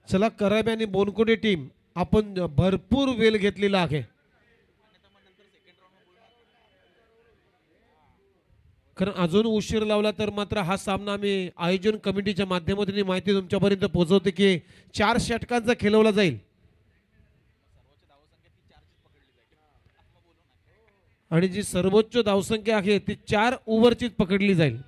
चला कराबे आणि बोनकोडे टीम आपण भरपूर वेळ घेतलेला आहे. कारण अजून उशीर लावला तर मात्र हा सामना आम्ही आयोजन कमिटीच्या माध्यमातून ही माहिती तुमच्यापर्यंत पोहोचवते की 4 षटकांचा खेळवला जाईल आणि जी सर्वोच्च धावसंख्या आहे ती 4 ओव्हरचीच पकडली जाईल.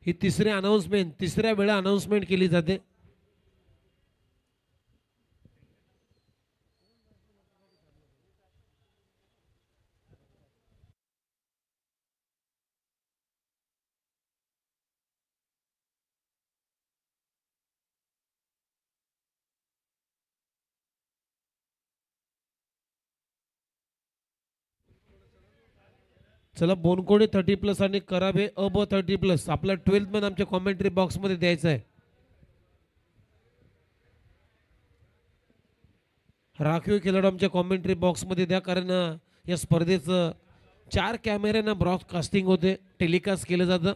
ही तिसऱ्या वेळा अनाउन्समेंट केली जाते. चला बोनकोडे 30+ आणि कराबे अब 30+. आपला 12th मॅन आमच्या कॉमेंट्री बॉक्समध्ये द्यायचा आहे. राखीव खेळाडू आमच्या कॉमेंट्री बॉक्समध्ये द्या कारण या स्पर्धेचं 4 कॅमेऱ्यानं ब्रॉडकास्टिंग होते, टेलिकास्ट केलं जातं.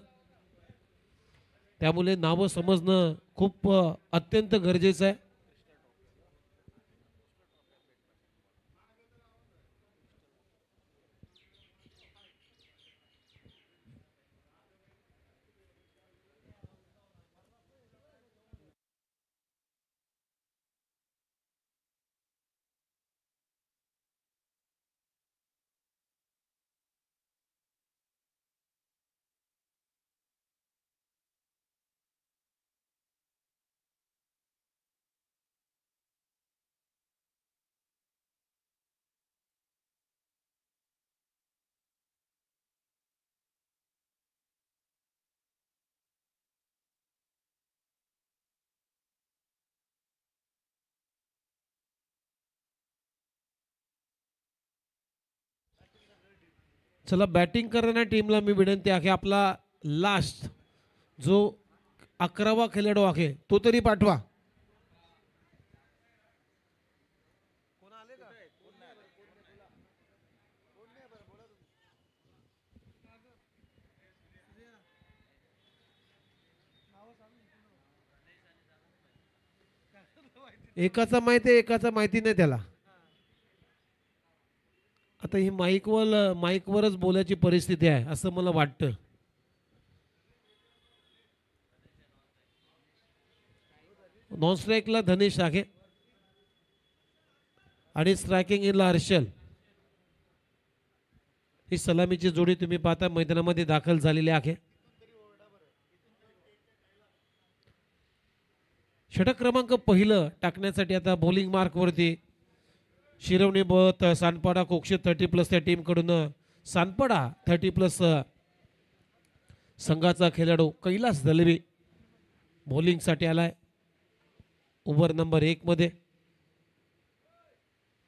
त्यामुळे नावं समजणं खूप अत्यंत गरजेचं आहे. चला बॅटिंग करणाऱ्या टीमला मी विनंती आहे आपला लास्ट जो 11वा खेळाडू आहे तो तरी पाठवा. एकाचा माहिती आहे एकाचा माहिती नाही त्याला. आता ही माईकवरच बोलायची परिस्थिती आहे असं मला वाटतं. नॉन स्ट्राईकला धनेश आहे आणि स्ट्रायकिंग इनला हर्षल. ही सलामीची जोडी तुम्ही पाहता मैदानामध्ये दाखल झालेली आहे. षटक क्रमांक पहिलं टाकण्यासाठी आता बॉलिंग मार्कवरती शिरवणी बत सानपाडा कोक्षे 30+ त्या टीमकडून सानपाडा 30+ संघाचा खेळाडू कैलास दलवी बॉलिंगसाठी आलाय. ओव्हर नंबर 1 मध्ये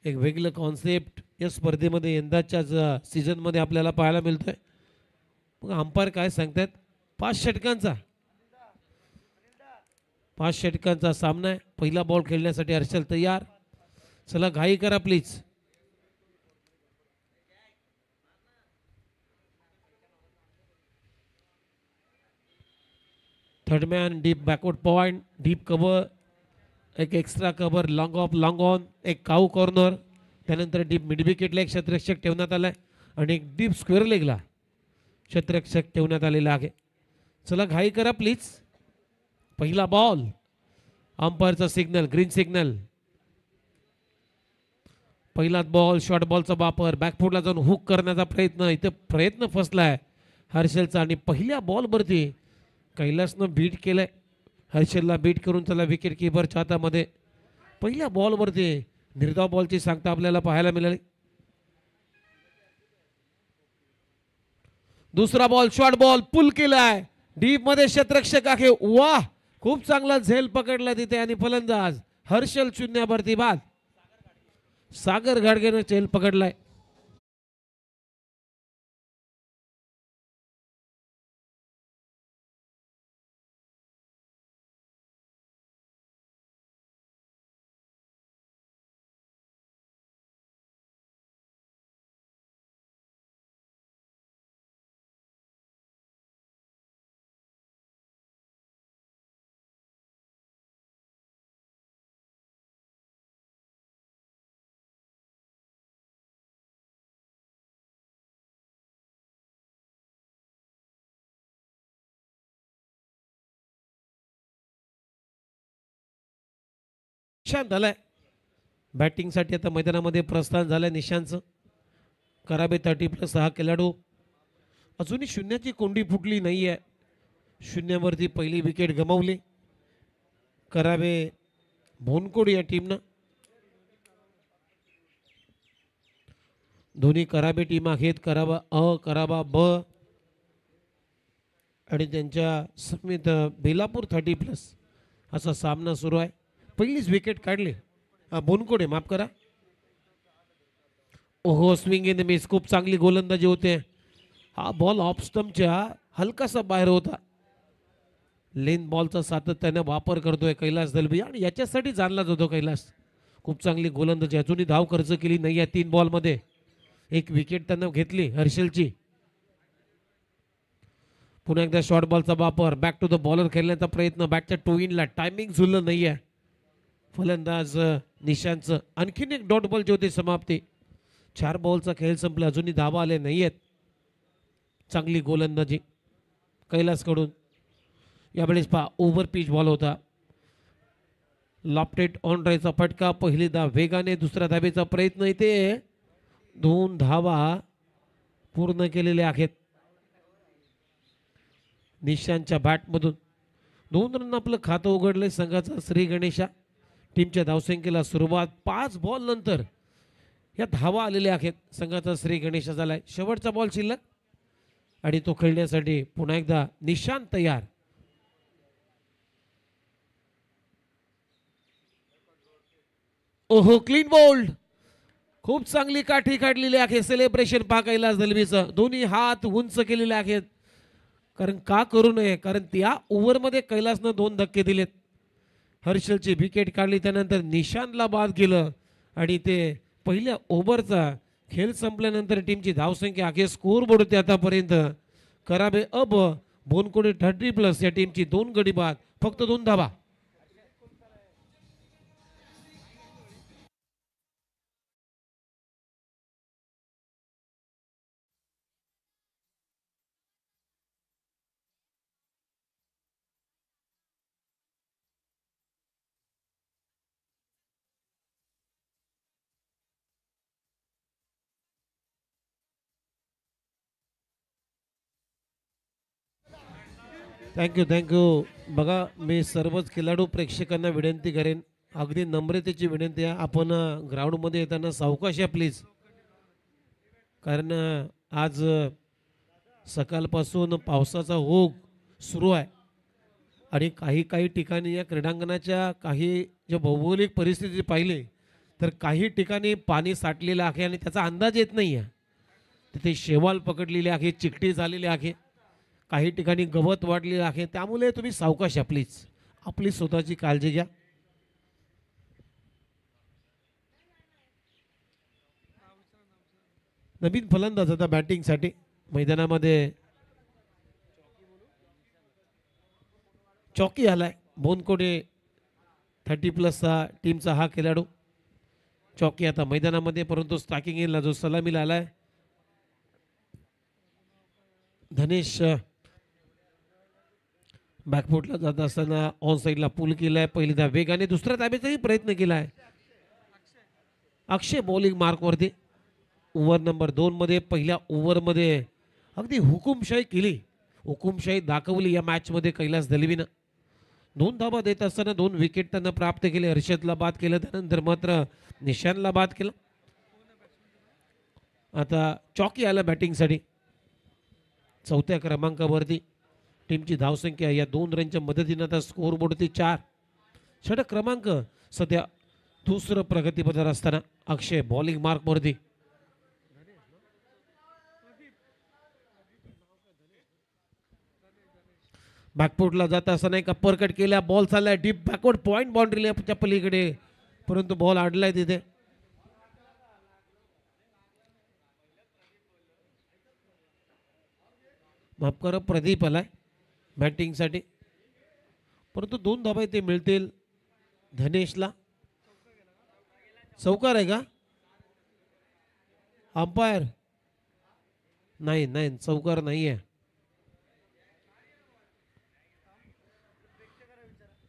एक वेगळं कॉन्सेप्ट या स्पर्धेमध्ये यंदाच्याच सीझनमध्ये आपल्याला पाहायला मिळतोय. मग अंपायर काय सांगतात 5 षटकांचा सामना आहे. पहिला बॉल खेळण्यासाठी हर्षल तयार. चला घाई करा please. Third man deep backward point deep cover एक एक्स्ट्रा कव्हर लॉंग ऑन एक काऊ कॉर्नर त्यानंतर डीप मिड विकेटला एक क्षेत्ररक्षक ठेवण्यात आलाय आणि एक डीप स्क्वेअर लेगला क्षेत्ररक्षक ठेवण्यात आलेला आहे. चला घाई करा प्लीज. पहिला बॉल अंपायरचा सिग्नल ग्रीन सिग्नल. पहिलाच बॉल शॉर्ट बॉलचा वापर बॅकफुटला जाऊन हुक करण्याचा प्रयत्न फसलाय हर्षलचा आणि पहिल्या बॉलवरती कैलासनं बीट केलंय. हर्षलला बीट करून त्याला विकेट किपरच्या हातामध्ये पहिल्या बॉलवरती निर्धाव बॉलची सांगता आपल्याला पाहायला मिळाली. दुसरा बॉल शॉर्ट बॉल पुल केलाय डीप मध्ये क्षेत्ररक्षक आहे. वाह खूप चांगला झेल पकडला तिथे आणि फलंदाज हर्षल शून्यावरती बाद. सागर घाडगेनं झेल पकडलाय. शांत आलाय बॅटिंगसाठी आता मैदानामध्ये प्रस्थान झालंय निशांतचं. कराबे 30+ हा खेळाडू अजूनही शून्याची कोंडी फुटली नाही आहे. शून्यावरती पहिली विकेट गमावली कराबे भोनकोड या टीमनं. दोन्ही कराबे टीम आहेत, कराबा अ कराबा ब आणि त्यांच्या समित बेलापूर 30+ असा सामना सुरू आहे. पहिलीच विकेट काढली बोनकोडे, माफ करा. ओहो, स्विंग इन मिस, खूप चांगली गोलंदाजी होते. हा बॉल ऑफ स्टंपच्या हलकासा बाहेर होता. लेन बॉलचा सातत्याने वापर करतोय कैलास दलबी आणि याच्यासाठी जाणला जातो कैलास. खूप चांगली गोलंदाजी, अजूनही धाव खर्च केली नाही या 3 बॉलमध्ये. एक विकेट त्यांना घेतली हर्षलची. पुन्हा एकदा शॉर्ट बॉलचा वापर, बॅक टू द बॉलर खेळण्याचा प्रयत्न, बॅटच्या टू इनला टायमिंग झुललं नाही आहे फलंदाज निशांतचं. आणखीन एक डॉट बॉलची होती समाप्ती. 4 बॉलचा खेळ संपला, अजूनही धावा आले नाही आहेत. चांगली गोलंदाजी कैलासकडून. यावेळेस पहा ओव्हर पिच बॉल होता. लॉफ्टेड ऑन ड्राईव्हचा फटका, पहिली धाव वेगाने, दुसऱ्या धावेचा प्रयत्न, इथे 2 धावा पूर्ण केलेल्या आहेत निशांतच्या बॅटमधून. 2 रन आपलं खातं उघडलंय संघाचा श्री गणेशा. टीमच्या धावसंख्येला सुरुवात 5 बॉल नंतर या धावा आलेल्या आहेत. संघाचा श्री गणेशा झालाय. शेवटचा बॉल शिल्लक आणि तो खेळण्यासाठी पुन्हा एकदा निशांत तयार. ओहो, क्लीन बोल्ड, खूप चांगली काठी काढलेली आहे. सेलिब्रेशन पहा कैलास दलबीचं, दोन्ही हात उंच केलेले आहेत. कारण का करू नये, कारण त्या ओव्हरमध्ये कैलासनं 2 धक्के दिलेत. हर्षलची विकेट काढली, त्यानंतर निशांतला बाद केलं आणि ते पहिल्या ओव्हरचा खेळ संपल्यानंतर टीमची धावसंख्या अखेर स्कोर बोर्ड होते आतापर्यंत. कराबे अब बोनकोडे 30+ या टीमची 2 गडी बाद, फक्त 2 धावा. थँक्यू. बघा, मी सर्वच खेळाडू प्रेक्षकांना विनंती करेन, अगदी नम्रतेची विनंती आहे, आपण ग्राउंडमध्ये येताना सावकाश या प्लीज. कारण आज सकाळपासून पावसाचा ओघ सुरू आहे आणि काही ठिकाणी या क्रीडांगणाच्या काही जे भौगोलिक परिस्थिती पाहिली तर काही ठिकाणी पाणी साठलेलं आहे आणि त्याचा अंदाज येत नाही आहे. तिथे शेवाल पकडलेली आहे, चिकटी झालेली आहे, काही ठिकाणी गवत वाढलेलं आहे. त्यामुळे तुम्ही सावकाश या प्लीज, आपली स्वतःची काळजी घ्या. नवीन फलंदाज आता बॅटिंगसाठी मैदानामध्ये चौकी आलाय. बोनकोडे 30+ टीमचा हा खेळाडू. चौकी आता मैदानामध्ये, परंतु स्ट्रायकिंग एनला जो सलामीला आलाय धनेश बॅकफुटला जात असताना ऑन साईडला पुल केलाय. पहिली धाव वेगाने, दुसऱ्या धावेचाही प्रयत्न केलाय. अक्षय बॉलिंग मार्कवरती. ओव्हर नंबर 2 मध्ये, पहिल्या ओव्हरमध्ये अगदी हुकुमशाही केली, हुकुमशाही दाखवली या मॅचमध्ये कैलास दलवीनं. 2 धावा देत असताना 2 विकेट त्यांना प्राप्त केले. हर्षदला बाद केलं, त्यानंतर मात्र निशांतला बाद केलं. आता चौकी आला बॅटिंगसाठी. 4थ्या क्रमांकावरती टीमची धावसंख्या या 2 रनच्या मदतीनं आता स्कोर बोर्डवरती 4. षटक क्रमांक सध्या दुसरं प्रगतीपथावर असताना अक्षय बॉलिंग मार्कवरती. बॅकफुटला जात असताना एक अप्पर कट केला, बॉल चाललाय डीप बॅकवर्ड पॉइंट बाउंड्रीच्या पलीकडे, परंतु बॉल अडलाय तिथे. माफ करा, प्रदीप आलाय बॅटिंगसाठी, परंतु 2 धावा ते मिळतील धनेशला. चौकार आहे का? अंपायर नाही, चौकार नाही आहे.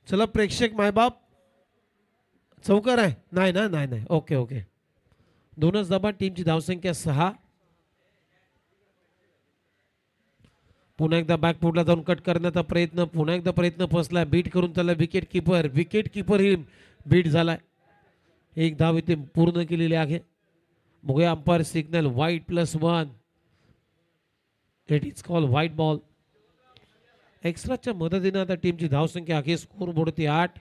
चला प्रेक्षक मायबाप, चौकार आहे नाही ना नाही नाही ओके ओके दोनच धाबा टीमची धावसंख्या 6. पुन्हा एकदा बॅकफुटला जाऊन कट करण्याचा प्रयत्न पुन्हा एकदा प्रयत्न फसला बीट करून त्याला विकेट किपर ही बीट झालाय. एक धाव इथे पूर्ण केलेली आहे. बघूया umpire signal wide it is call wide ball. एक्स्ट्राच्या मदतीने आता टीमची धावसंख्या आहे स्कोर बोर्डती 8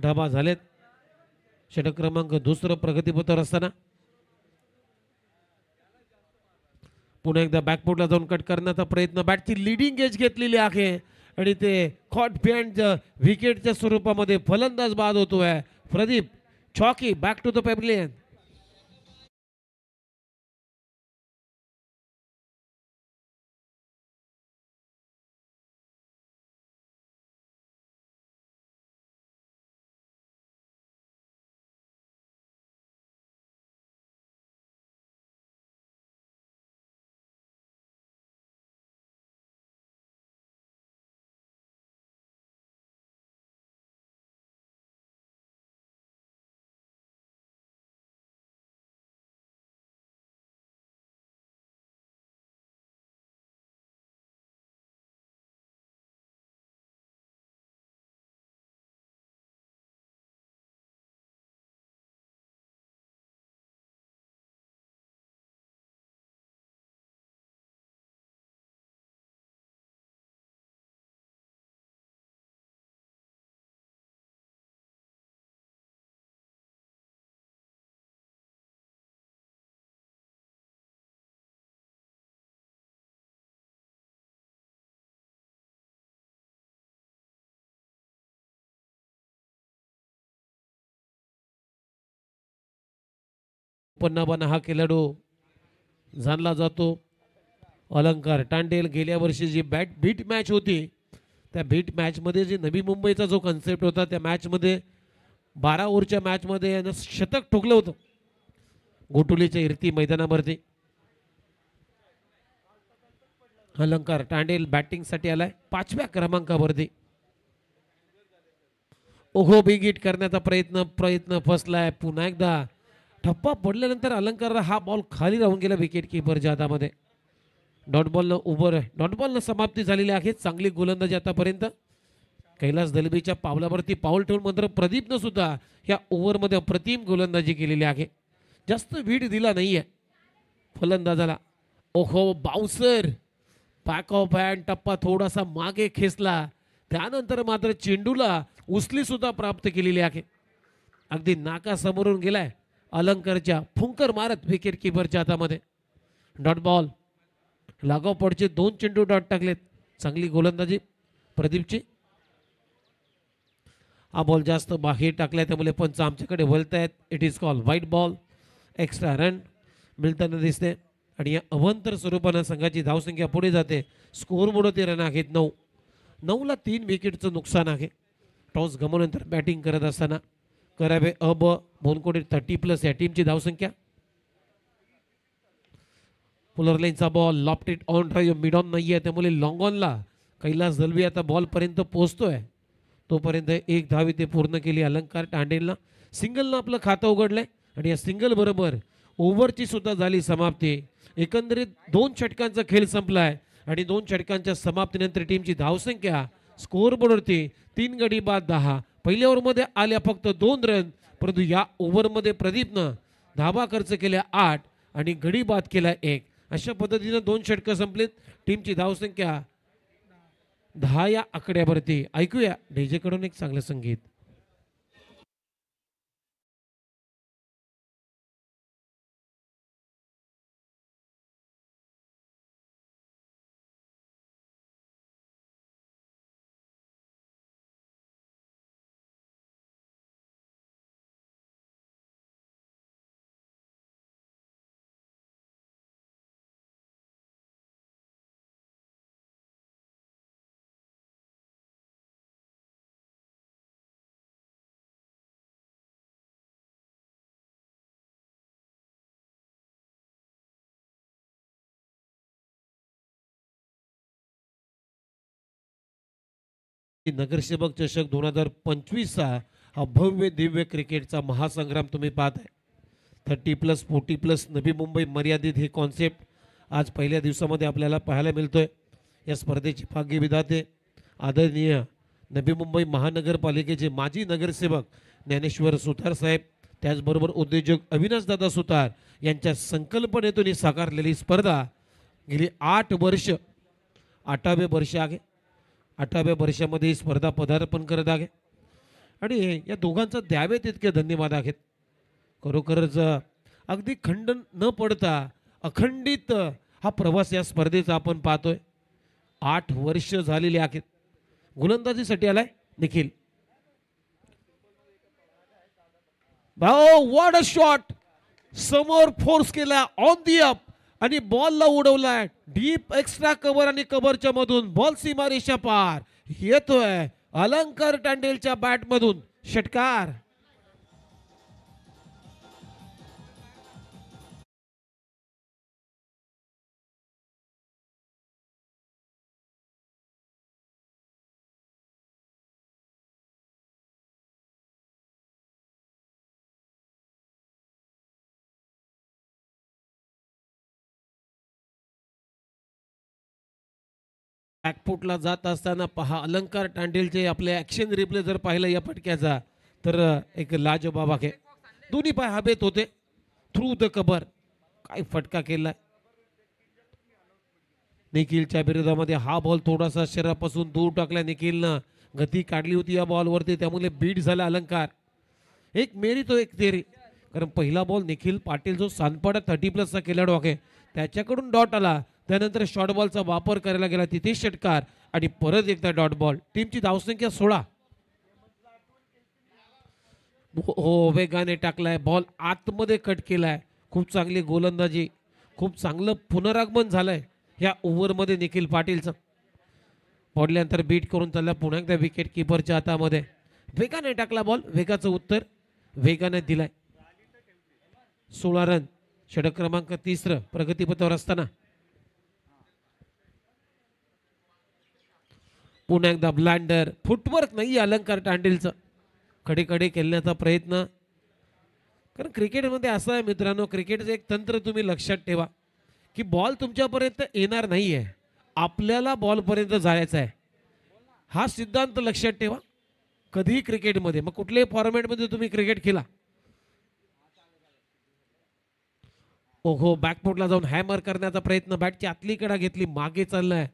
धाबा झालेत. षटक क्रमांक दुसरं प्रगतीपथावर असताना पुन्हा एकदा बॅकफुटला जाऊन कट करण्याचा प्रयत्न बॅटची लिडिंग एज घेतलेली आहे आणि ते कॉट बिहाइंड विकेटच्या स्वरूपामध्ये फलंदाज बाद होतोय. Pradeep Choki back to the pavilion. पन्नाबाना हा खेळाडू जाणला जातो. अलंकार टांडेल गेल्या वर्षी जी बीट मॅच होती त्या बीट मॅचमध्ये जी नवी मुंबईचा जो कन्सेप्ट होता त्या मॅचमध्ये 12 ओव्हरच्या मॅचमध्ये यानं शतक ठोकलं होतं गोटुलीच्या इरती मैदानावरती. अलंकार टांडेल बॅटिंगसाठी आलाय 5व्या क्रमांकावरती. ओहो बिग हिट करण्याचा प्रयत्न फसलाय. पुन्हा एकदा ठप्पा पडल्यानंतर अलंकार हा बॉल खाली राहून गेला विकेट किपरच्या हातामध्ये. डॉट बॉलनं समाप्ती झालेली आहे. चांगली गोलंदाजी आतापर्यंत. कैलास दलबीच्या पावलावरती पाऊल ठेवून मात्र प्रदीपनं सुद्धा या ओव्हरमध्ये अप्रतिम गोलंदाजी केलेली आहे. जास्त वीड दिला नाहीये फलंदाजाला. ओहो बाउन्सर बॅक ऑफ हँड टप्पा थोडासा मागे खेचला त्यानंतर मात्र चेंडूला उचली सुद्धा प्राप्त केलेली आहे. अगदी नाकासमोरून गेलाय अलंकारच्या फुंकर मारत विकेट किपरच्या हातामध्ये. डॉट बॉल लागोपाठचे 2 चेंडू डॉट टाकलेत. चांगली गोलंदाजी प्रदीपची. हा बॉल जास्त बाहेर टाकलाय त्यामुळे पंच आमच्याकडे वळतायत. It is call wide ball. Extra run मिळताना दिसते आणि या अवंतर स्वरूपानं संघाची धावसंख्या पुढे जाते. स्कोर बोर्डवरती रन आहेत 9ला 3 विकेटचं नुकसान आहे. टॉस गमावल्यानंतर बॅटिंग करत असताना करावे बोनकोडे 30+ या टीमची धावसंख्या. पुलर लाईनचा ball lofted on drive mid on नाही आहे त्यामुळे लॉंग ऑनला कैलास दलवी आता बॉलपर्यंत पोहोचतोय. तोपर्यंत एक धाव इथे पूर्ण केली अलंकार टांडेलनं. सिंगलनं आपलं खातं उघडलंय आणि या सिंगल बरोबर ओव्हरची सुद्धा झाली समाप्ती. एकंदरीत 2 षटकांचा खेळ संपलाय आणि 2 षटकांच्या समाप्तीनंतर टीमची धावसंख्या स्कोर बोर्डवरती 3 गडी बाद 10. पहिल्या ओव्हरमध्ये आल्या फक्त 2 रन परंतु या ओव्हरमध्ये प्रदीपनं धाबा खर्च केल्या 8 आणि गडी बाद केला 1. अशा पद्धतीनं 2 षटकं संपलीत. टीमची धावसंख्या 10 या आकड्यावरती. ऐकूया डीजे कडून एक चांगलं संगीत. नगरसेवक चषक 2025चा हा भव्य दिव्य क्रिकेटचा महासंग्राम तुम्ही पाहताय. 30+, 40+, नवी मुंबई मर्यादित ही कॉन्सेप्ट आज पहिल्या दिवसामध्ये आपल्याला पाहायला मिळतोय. या स्पर्धेचे भाग्यविधाते आदरणीय नवी मुंबई महानगरपालिकेचे माजी नगरसेवक ज्ञानेश्वर सुतार साहेब, त्याचबरोबर उद्योजक अविनाशदादा सुतार यांच्या संकल्पनेतून ही साकारलेली स्पर्धा गेली 8 वर्ष, 8व्या वर्ष आहे. 8व्या वर्षामध्ये ही स्पर्धा पदार्पण करत आहे आणि या दोघांचा द्यावे तितके धन्यवाद आहेत. खरोखरच अगदी खंड न पडता अखंडित हा प्रवास या स्पर्धेचा आपण पाहतोय. 8 वर्ष झालेली आहेत. गोलंदाजीसाठी आलाय निखिल. भाऊ व्हॉट अ शॉट, समोर फोर्स केला ऑन दी अप आणि बॉलला उडवलाय डीप एक्स्ट्रा कव्हर आणि कव्हरच्या मधून बॉल सीमारेषा पार येतोय. अलंकार टांडेलच्या बॅट मधून षटकार. बॅकफुटला जात असताना पहा अलंकार टांडेलचे आपले ऍक्शन रिप्ले जर पाहिलं या फटक्याचा तर एक लाजवाब आहे. दोन्ही पाय हवेत होते. थ्रू द कबर काय फटका केलाय. निखिलच्या विरोधामध्ये हा बॉल थोडासा शरीरापासून दूर टाकला. निखिलनं गती काढली होती या बॉलवरती, त्यामुळे बीट झाला अलंकार. एक मेरी तो एक तेरी, कारण पहिला बॉल निखिल पाटील जो सानपाडा 30+चा खेळाडू आहे त्याच्याकडून डॉट आला. त्यानंतर शॉर्ट बॉलचा वापर करायला गेला, तिथे षटकार आणि परत एकदा डॉट बॉल. टीमची धावसंख्या 16. हो वेगाने टाकलाय बॉल, आतमध्ये कट केलाय. खूप चांगली गोलंदाजी, खूप चांगलं पुनरागमन झालंय या ओव्हरमध्ये निखिल पाटीलचं. पडल्यानंतर बीट करून चालला पुन्हा एकदा विकेट किपरच्या हातामध्ये. वेगाने टाकला बॉल, वेगाचं उत्तर वेगाने दिलाय. 16 रन, षटक क्रमांक 3 प्रगतीपथावर असताना पुन्हा एकदा ब्लँडर. फुटवर्क नाही अलंकार टांडेलचं, कडे कडे खेळण्याचा प्रयत्न. कारण क्रिकेटमध्ये असं आहे मित्रांनो, क्रिकेटचं एक तंत्र तुम्ही लक्षात ठेवा की बॉल तुमच्यापर्यंत येणार नाहीये, आपल्याला बॉलपर्यंत जायचं आहे. हा सिद्धांत लक्षात ठेवा कधीही क्रिकेटमध्ये, मग कुठल्याही फॉर्मॅटमध्ये तुम्ही क्रिकेट खेळा. ओहो बॅकफुटला जाऊन हॅमर करण्याचा प्रयत्न, बॅटची आतली कडा घेतली, मागे चाललाय.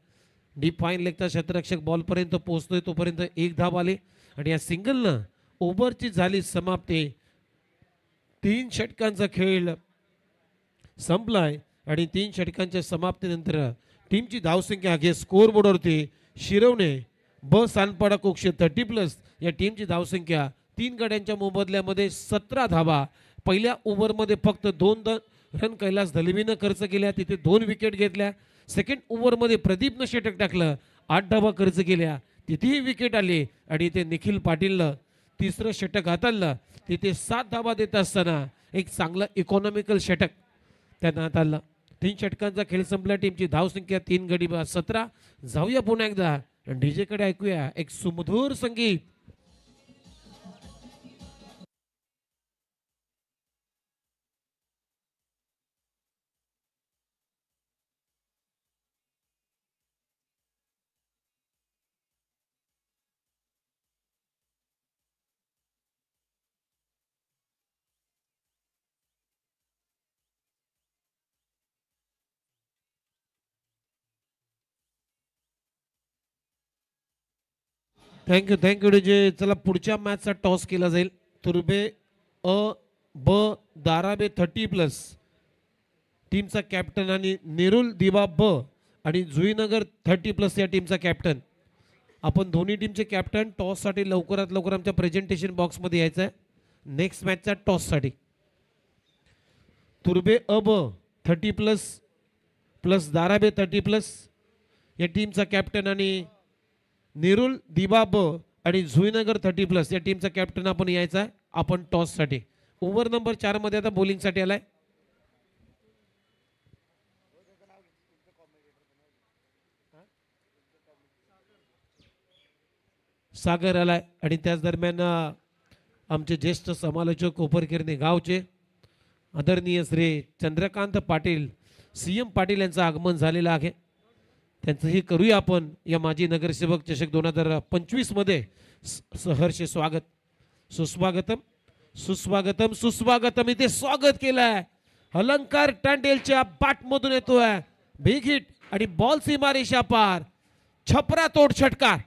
डीप फाईन लेगचा क्षेत्ररक्षक बॉलपर्यंत पोहोचतोय तोपर्यंत एक धाव आली आणि या सिंगलनं ओव्हरची झाली समाप्ती. 3 षटकांचा खेळ संपलाय आणि 3 षटकांच्या समाप्तीनंतर टीमची धावसंख्या आहे स्कोर बोर्डवरती. शिरवणे ब सानपाडा कोक्षे 30+ या टीमची धावसंख्या 3 गड्यांच्या मोबदल्यामध्ये 17 धावा. पहिल्या ओव्हरमध्ये फक्त 2 रन कैलास दलवीनं खर्च केल्या, तिथे 2 विकेट घेतल्या. सेकंड ओव्हरमध्ये प्रदीपनं षटक टाकलं, 8 धावा खर्च केल्या, तिथेही विकेट आली आणि ते निखिल पाटीलनं तिसरं षटक हाताळलं, तिथे 7 धावा देत असताना एक चांगलं इकॉनॉमिकल षटक त्यांना हाताळलं. 3 षटकांचा खेळ संपला. टीमची धावसंख्या 3 गडी 17. जाऊया पुन्हा एकदा डीजे कडे, ऐकूया एक सुमधुर संगीत. Thank you DJ. चला पुढच्या मॅचचा टॉस केला जाईल. तुर्बे अ ब दाराबे 30+ टीमचा कॅप्टन आणि नेरुल दिवा ब आणि जुईनगर 30+ या टीमचा कॅप्टन. आपण दोन्ही टीमचे कॅप्टन टॉससाठी लवकरात लवकर आमच्या प्रेझेंटेशन बॉक्समध्ये यायचं आहे नेक्स्ट मॅचच्या टॉससाठी. तुर्बे अ ब 30+ प्लस दाराबे 30+ या टीमचा कॅप्टन आणि नेरुल दिबाब आणि झुईनगर 30+ या टीमचा कॅप्टन आपण यायचा आहे आपण टॉससाठी. ओव्हर नंबर 4 मध्ये आता बॉलिंगसाठी आलाय सागर आलाय आणि त्याच दरम्यान आमचे ज्येष्ठ समालोचक कोपरकिर्णी गावचे आदरणीय श्री चंद्रकांत पाटील CM पाटील यांचं आगमन झालेलं आहे. त्यांचंही करूया आपण या माजी नगरसेवक चषक 2025 मध्ये सहर्ष स्वागत. सुस्वागतम सुस्वागतम सुस्वागतम. इथे स्वागत केलंय. अलंकार टांडेलच्या बॅटमधून येतोय बिग हिट आणि बॉल सीमारेषा पार. छपरा तोड षटकार.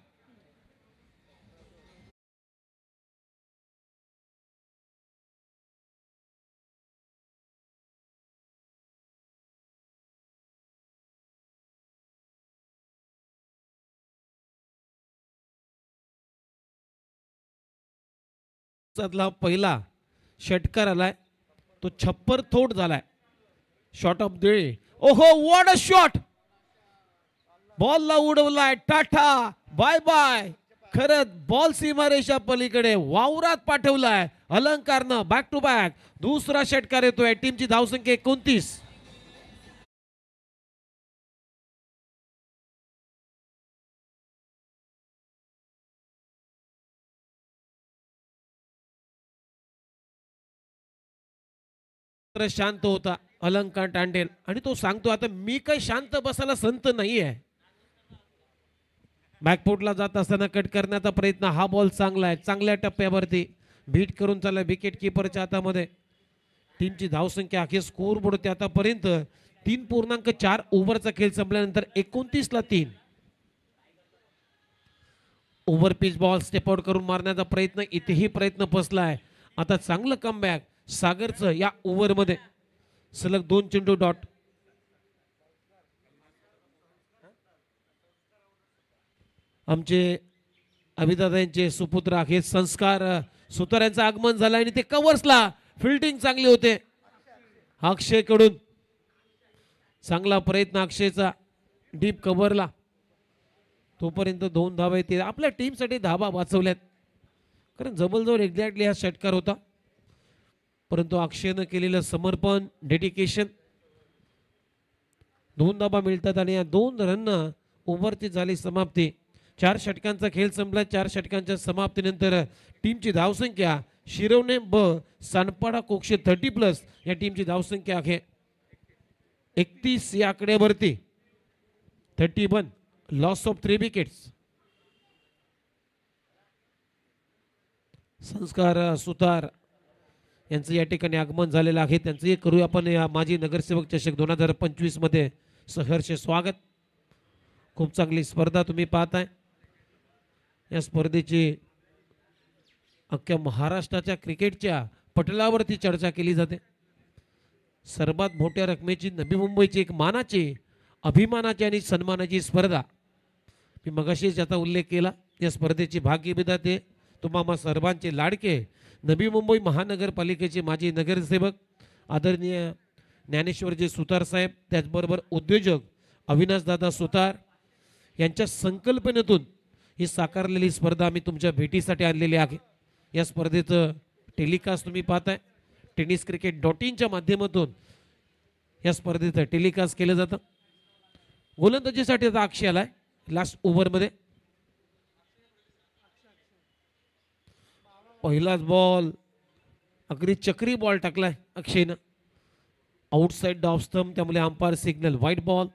पहिला षटकार आलाय तो छप्पर थोड झालाय. Shot of the day. ओहो व्हॉट अ शॉट. बॉलला उडवलाय. Tata bye bye. खरंच बॉल सीमारेषा पलीकडे वावरात पाठवलाय अलंकारनं. बॅक टू बॅक दुसरा षटकार येतोय. टीमची धावसंख्या 29. शांत होता अलंकार टांडेल आणि तो सांगतो आता मी काही शांत बसायला संत नाहीये. बॅकफुटला जात असताना कट करण्याचा प्रयत्न. हा बॉल चांगला आहे. चांगल्या टप्प्यावरती बीट करून चालला विकेट किपरच्या हातामध्ये. टीमची धावसंख्या अखेर स्कोर बोर्ड आतापर्यंत 3.4 ओव्हरचा खेळ संपल्यानंतर 29 ला 3. Over pitch ball step out करून मारण्याचा प्रयत्न. इथेही प्रयत्न फसलाय. आता चांगलं कमबॅक सागरचं या ओव्हरमध्ये. सलग 2 चेंडू डॉट. आमचे अभिदादांचे सुपुत्र अखेर संस्कार सुतार यांचं आगमन झालं आणि ते कव्हर्सला फिल्डिंग चांगली होते अक्षय कडून. चांगला प्रयत्न अक्षयचा डीप कव्हरला. तोपर्यंत 2 धावा येते. आपल्या टीमसाठी धावा वाचवल्यात कारण जवळजवळ एक्झॅक्टली हा षटकार होता. परंतु अक्षयनं केलेलं समर्पण डेडिकेशन. 2 धावा मिळतात आणि या 2 रननं ओव्हरची झाली समाप्ती. 4 षटकांचा खेळ संपला. 4 षटकांच्या समाप्तीनंतर टीमची धावसंख्या शिरवणे ब सानपाडा कोक्षे 30+ या टीमची धावसंख्या आहे 31 या आकड्यावरती. 31 लॉस ऑफ 3 विकेट्स. संस्कार सुतार यांचं या ठिकाणी आगमन झालेलं आहे. त्यांचंही करूया आपण या माजी नगरसेवक चषक 2025 मध्ये सहर्ष स्वागत. खूप चांगली स्पर्धा तुम्ही पाहताय. या स्पर्धेची अख्ख्या महाराष्ट्राच्या क्रिकेटच्या पटलावरती चर्चा केली जाते. सर्वात मोठ्या रकमेची नवी मुंबईची एक मानाची अभिमानाची आणि सन्मानाची स्पर्धा. मी मगाशी ज्याचा उल्लेख केला या स्पर्धेची भाग्यविधाते तुम्हा सर्वांचे लाडके नवी मुंबई महानगरपालिकेचे माजी नगरसेवक आदरणीय ज्ञानेश्वरजी सुतार साहेब. त्याचबरोबर उद्योजक अविनाशदादा सुतार यांच्या संकल्पनेतून ही साकारलेली स्पर्धा आम्ही तुमच्या भेटीसाठी आणलेली आहे. या स्पर्धेचं टेलिकास्ट तुम्ही पाहताय. tenniscricket.in च्या माध्यमातून या स्पर्धेचं टेलिकास्ट केलं जातं. गोलंदाजीसाठी आता अक्षय आलाय लास्ट ओव्हरमध्ये. पहिलाच बॉल अगदी चक्री बॉल टाकलाय अक्षयनं आउटसाइड द ऑफ स्टंप. त्यामुळे अंपायर सिग्नल व्हाईट बॉल.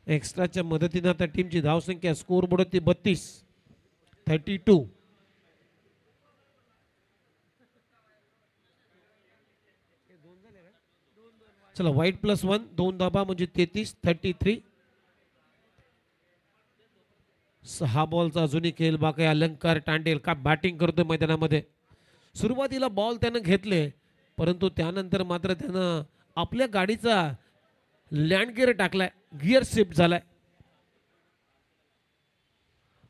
एक्स्ट्राच्या मदतीने आता टीमची धावसंख्या स्कोर बोर्ड 32. चला व्हाईट +1 2 धाबा म्हणजे 33. 6 बॉलचा अजूनही खेळ बाकी. अलंकार टांडेल का बॅटिंग करतोय मैदानामध्ये. सुरुवातीला बॉल त्यानं घेतले परंतु त्यानंतर मात्र त्यानं आपल्या गाडीचा लँड गिअर टाकलाय. गिअर शिफ्ट झालाय.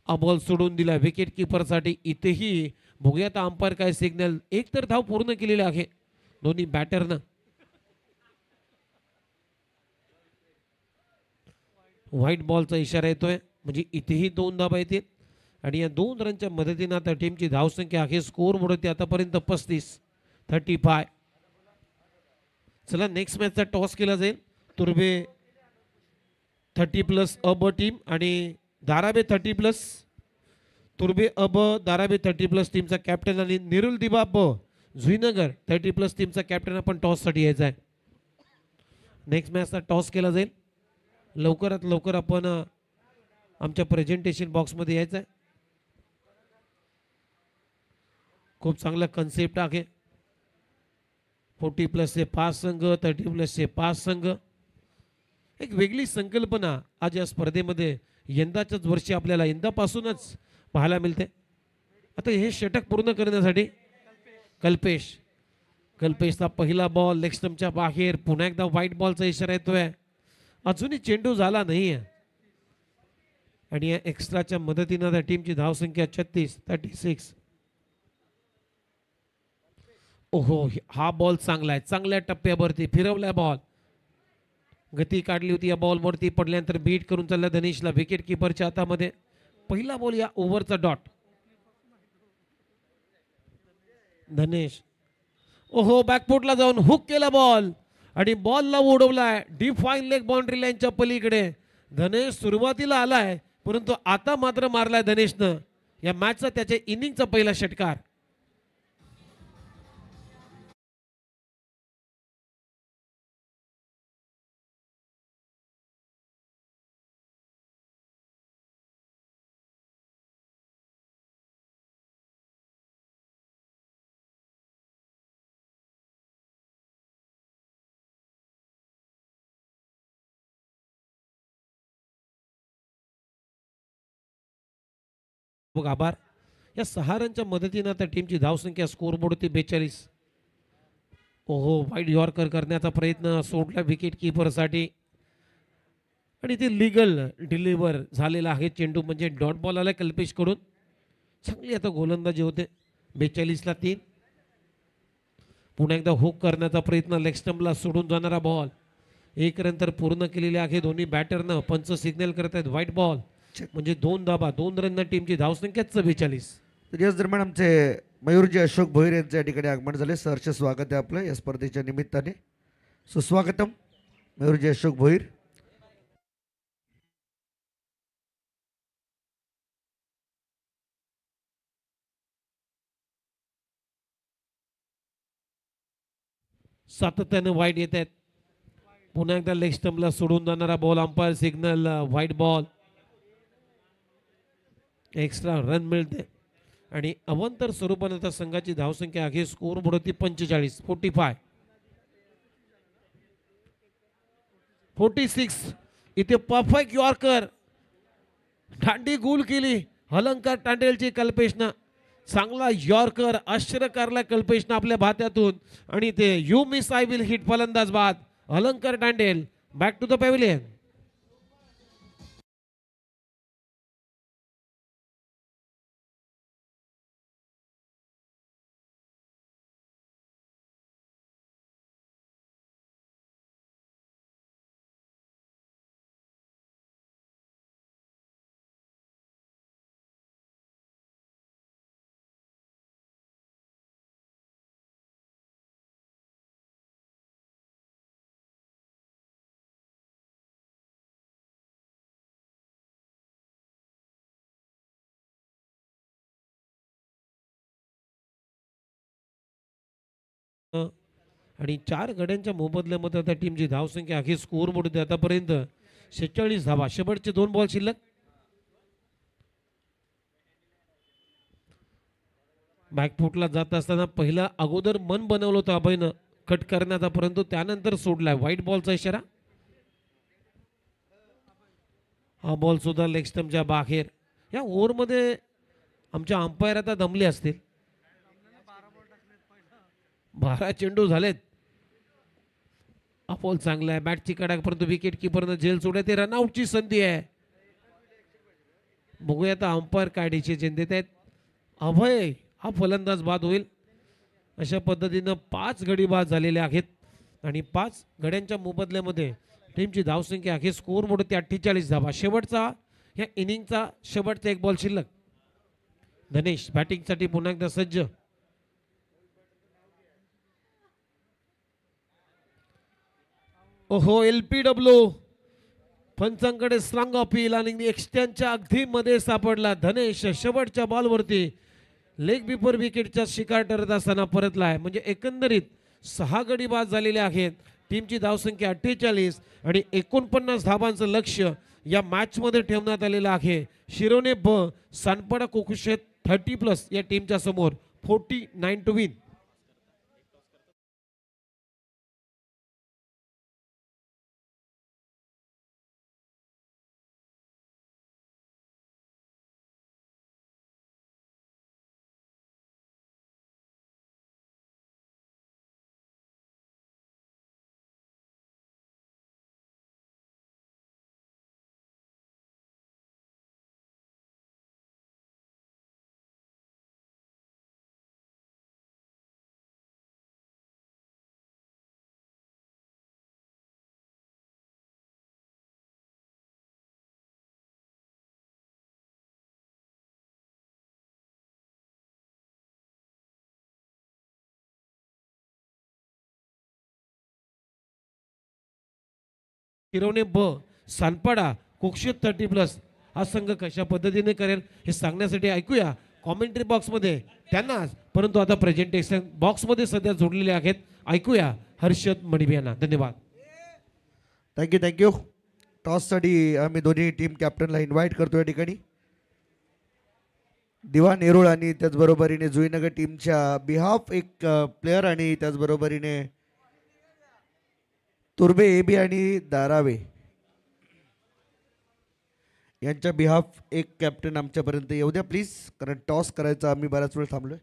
हा बॉल सोडून दिला विकेट किपरसाठी. इथेही बघूयात अंपायर काय सिग्नल. एक तर धाव पूर्ण केलेली आहे दोन्ही बॅटरनं. व्हाईट बॉलचा इशारा येतोय म्हणजे इथेही 2 धाबा येतील आणि या 2 रनच्या मदतीने आता टीमची धावसंख्या आहे स्कोर बोर्ड आतापर्यंत 35. चला नेक्स्ट मॅचचा टॉस केला जाईल. तुर्भे 30+ अ ब टीम आणि धाराबे 30+, तुर्बे अब धाराबे 30+ टीमचा कॅप्टन आणि निरुल दिबा ब जुईनगर 30+ टीमचा कॅप्टन आपण टॉससाठी यायचा आहे. नेक्स्ट मॅचचा टॉस केला जाईल. लवकरात लवकर आपण आमच्या प्रेझेंटेशन बॉक्समध्ये यायचं आहे. खूप चांगला कन्सेप्ट आहे. 40+ 5 संघ, 30+ 5 संघ, एक वेगळी संकल्पना आज या स्पर्धेमध्ये यंदाच्याच वर्षी आपल्याला यंदापासूनच पाहायला मिळते. आता हे षटक पूर्ण करण्यासाठी कल्पेशचा पहिला बॉल लेग स्टंपच्या बाहेर. पुन्हा एकदा व्हाईट बॉलचा इशारा येतोय. अजूनही चेंडू झाला नाहीये आणि या एक्स्ट्राच्या मदतीनं त्या टीमची धावसंख्या 36. ओहो, हा बॉल चांगला आहे. चांगल्या टप्प्यावरती फिरवलाय बॉल. गती काढली होती या बॉलवरती. पडल्यानंतर बीट करून चालला धनेशला विकेट किपरच्या हातामध्ये. पहिला बॉल या ओव्हरचा डॉट. धनेश ओहो, बॅकफुटला जाऊन हुक केला बॉल आणि बॉलला उडवलाय डीप फाईन लेग बाउंड्री लाईनच्या पलीकडे. धनेश सुरुवातीला आलाय परंतु आता मात्र मारलाय धनेशनं या मॅचचा त्याच्या इनिंगचा पहिला षटकार. आभार. या 6 रनच्या मदतीने आता टीमची धावसंख्या स्कोर बोर्डवरती 42. ओहो, वाईड यॉर्कर करण्याचा प्रयत्न सोडला विकेट किपरसाठी आणि ते लीगल डिलिव्हर झालेला आहे चेंडू. म्हणजे डॉट बॉल आला कल्पेश कडून. चांगली आता गोलंदाजी होते. 42ला 3. पुन्हा एकदा हुक करण्याचा प्रयत्न. लेग स्टंपला सोडून जाणारा बॉल. 1 रन तर पूर्ण केलेले आहे दोन्ही बॅटरनं. पंच सिग्नल करत आहेत व्हाईट बॉल. म्हणजे 2 धाबा 2 रन टीमची धावसंख्या 44. तर याच दरम्यान आमचे मयूरजी अशोक भोईर यांच्या ठिकाणी आगमन झाले. सहर्ष स्वागत आहे आपलं या स्पर्धेच्या निमित्ताने. सुस्वागतम मयूरजी अशोक भोईर. सातत्याने वाईट येत आहेत. पुन्हा एकदा लेग स्टंपला सोडून जाणारा ball. Umpire signal white ball. Extra run मिळते आणि अवंतर स्वरूपाने आता संघाची धावसंख्या आहे स्कोर बोर्डवरती 45. 46. इथे परफेक्ट यॉर्कर. दांडी गुल केली अलंकार टांडेलची कल्पेशनं. चांगला यॉर्कर आश्चर्यकारला कल्पेशनं आपल्या भात्यातून आणि ते you miss I will hit फलंदाज बाद. अलंकार टांडेल बॅक टू द पॅव्हिलियन. आणि 4 गड्यांच्या मोबदल्यामध्ये आता टीमची धावसंख्या आहे स्कोर बोर्ड आतापर्यंत 46 धावा. शेवटचे 2 बॉल शिल्लक. बॅकफुटला जात असताना पहिला अगोदर मन बनवलं होतं अभयनं कट करण्याचा परंतु त्यानंतर सोडलाय व्हाईट बॉलचा इशारा. हा बॉल सुद्धा लेग स्टंपच्या बाहेर. या ओव्हरमध्ये आमच्या अंपायर आता दमले असतील. 12 चेंडू झालेत. हा बॉल चांगला आहे. बॅटची कडक परंतु विकेट किपरनं झेल सोडले. ते रनआउटची संधी आहे. बघूया आता अंपायर काय डिसिजन देत आहेत. अभय हा फलंदाज बाद होईल. अशा पद्धतीनं 5 गडी बाद झालेले आहेत आणि 5 गड्यांच्या मोबदल्यामध्ये टीमची धावसंख्या आहे स्कोर बोर्ड 48 धावा. शेवटचा या इनिंगचा शेवटचा 1 बॉल शिल्लक. धनेश बॅटिंगसाठी पुन्हा एकदा सज्ज. ओहो, LPW पंचांकडे स्ट्रॉंग अपील आणि एक्स्टॅनच्या अगदी मध्ये सापडला धनेश शेवटच्या बॉलवरती लेग बिफोर विकेटच्या शिकार ठरत असताना परतलाय. म्हणजे एकंदरीत 6 गडी बाद झालेले आहेत. टीमची धावसंख्या 48 आणि 49 धावांचं लक्ष्य या मॅचमध्ये ठेवण्यात आलेलं आहे. शिरोने ब सानपाडा कोकुशेत 30+ या टीमच्या समोर 49 टू विन. शिरोने ब सानपाडा कोक्षेत 30+ हा संघ कशा पद्धतीने करेल हे सांगण्यासाठी ऐकूया कॉमेंट्री बॉक्समध्ये त्यांनाच, परंतु आता प्रेझेंटेशन बॉक्समध्ये सध्या जोडलेले आहेत. ऐकूया हर्षद मणिबे यांना. धन्यवाद. थँक्यू. टॉससाठी आम्ही दोन्ही टीम कॅप्टनला इन्व्हाइट करतो या ठिकाणी. दिवा नेरुळ आणि त्याचबरोबरीने जुईनगर टीमच्या बिहाफ एक प्लेयर आणि त्याचबरोबरीने तुर्बे एबी आणि दारावे यांच्या बिहाफ एक कॅप्टन आमच्यापर्यंत येऊ द्या प्लीज, कारण टॉस करायचा आम्ही बराच वेळ थांबलोय.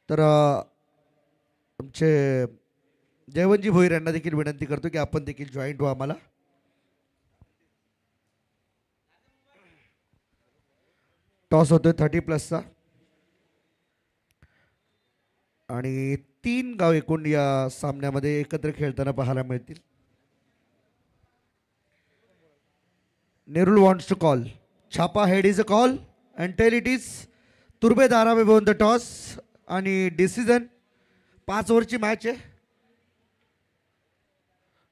तर आमचे जयवंतजी भोईर यांना देखील विनंती करतो की आपण देखील जॉईंट व्हा आम्हाला. टॉस होतोय 30+चा आणि 3 गाव एकूण या सामन्यामध्ये एकत्र खेळताना पाहायला मिळतील. Nerul wants to call. छापा head is a call and tail it is तुर्बे दारावे बोन द टॉस आणि डिसिजन 5 ओव्हरची मॅच आहे.